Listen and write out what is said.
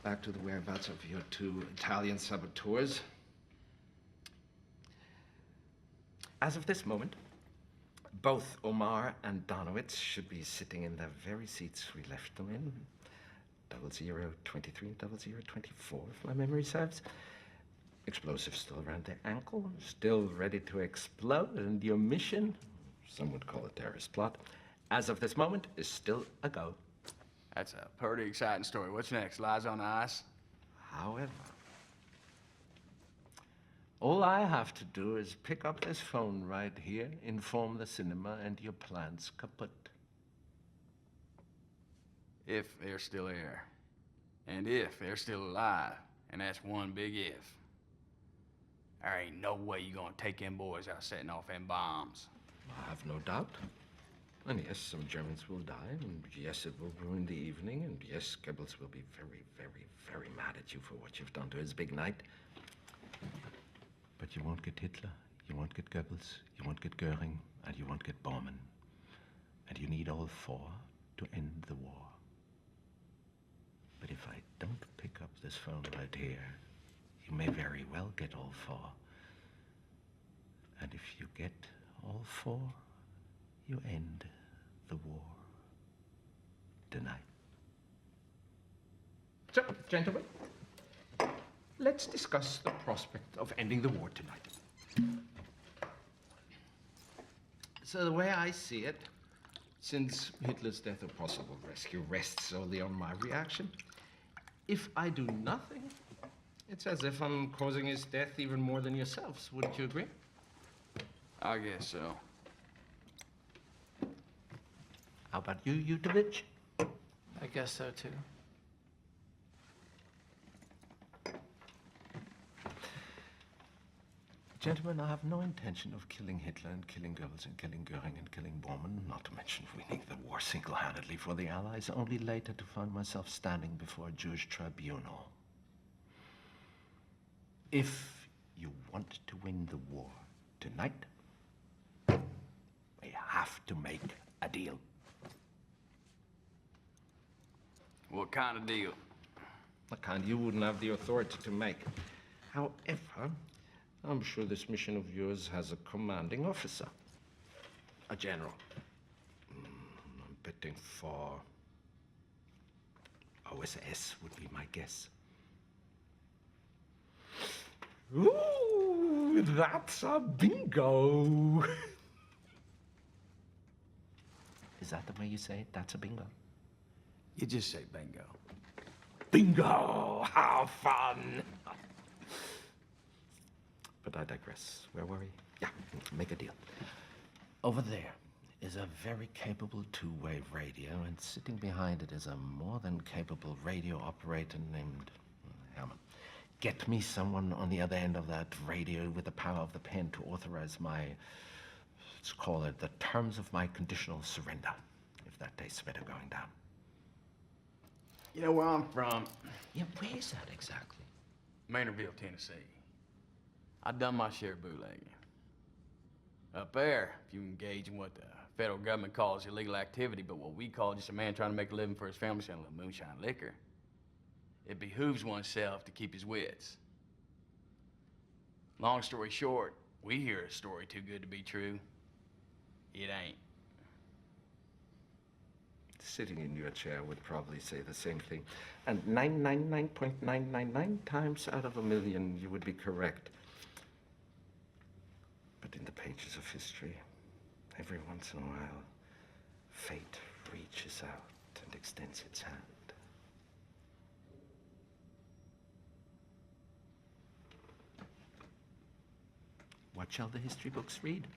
back to the whereabouts of your two Italian saboteurs. As of this moment, both Omar and Donowitz should be sitting in the very seats we left them in. 0023 and 0024, if my memory serves. Explosives still around their ankle, still ready to explode, and your mission, some would call it terrorist plot, as of this moment, is still a go. That's a pretty exciting story. What's next? Lies on ice? However, all I have to do is pick up this phone right here, inform the cinema, and your plan's kaput. If they're still here. And if they're still alive. And that's one big if. There ain't no way you're gonna take them boys out setting off them bombs. I have no doubt. And yes, some Germans will die, and yes, it will ruin the evening, and yes, Goebbels will be very, very, very mad at you for what you've done to his big night. But you won't get Hitler, you won't get Goebbels, you won't get Goering, and you won't get Bormann. And you need all four to end the war. But if I don't pick up this phone right here, you may very well get all four. And if you get all four, you end the war tonight. So, gentlemen, let's discuss the prospect of ending the war tonight. So the way I see it, since Hitler's death or possible rescue rests solely on my reaction, if I do nothing, it's as if I'm causing his death even more than yourselves. Wouldn't you agree? I guess so. How about you, Yutovich? I guess so, too. Gentlemen, I have no intention of killing Hitler and killing Goebbels and killing Goering and killing Bormann, not to mention winning the war single-handedly for the Allies, only later to find myself standing before a Jewish tribunal. If you want to win the war tonight, we have to make a deal. What kind of deal? The kind you wouldn't have the authority to make. However, I'm sure this mission of yours has a commanding officer. A general. I'm betting for OSS would be my guess. Ooh, that's a bingo. Is that the way you say it? That's a bingo. You just say bingo. Bingo! How fun! But I digress. Where were we? Yeah, make a deal. Over there is a very capable two-way radio, and sitting behind it is a more than capable radio operator named Herman. Get me someone on the other end of that radio with the power of the pen to authorize my, let's call it, the terms of my conditional surrender, if that tastes better going down. You know where I'm from? Yeah, where is that exactly? Maynardville, Tennessee. I've done my share of bootlegging. Up there, if you engage in what the federal government calls illegal activity, but what we call just a man trying to make a living for his family selling a little moonshine liquor, it behooves oneself to keep his wits. Long story short, we hear a story too good to be true. It ain't. Sitting in your chair would probably say the same thing. And 999.999 times out of a million, you would be correct. But in the pages of history, every once in a while, fate reaches out and extends its hand. What shall the history books read?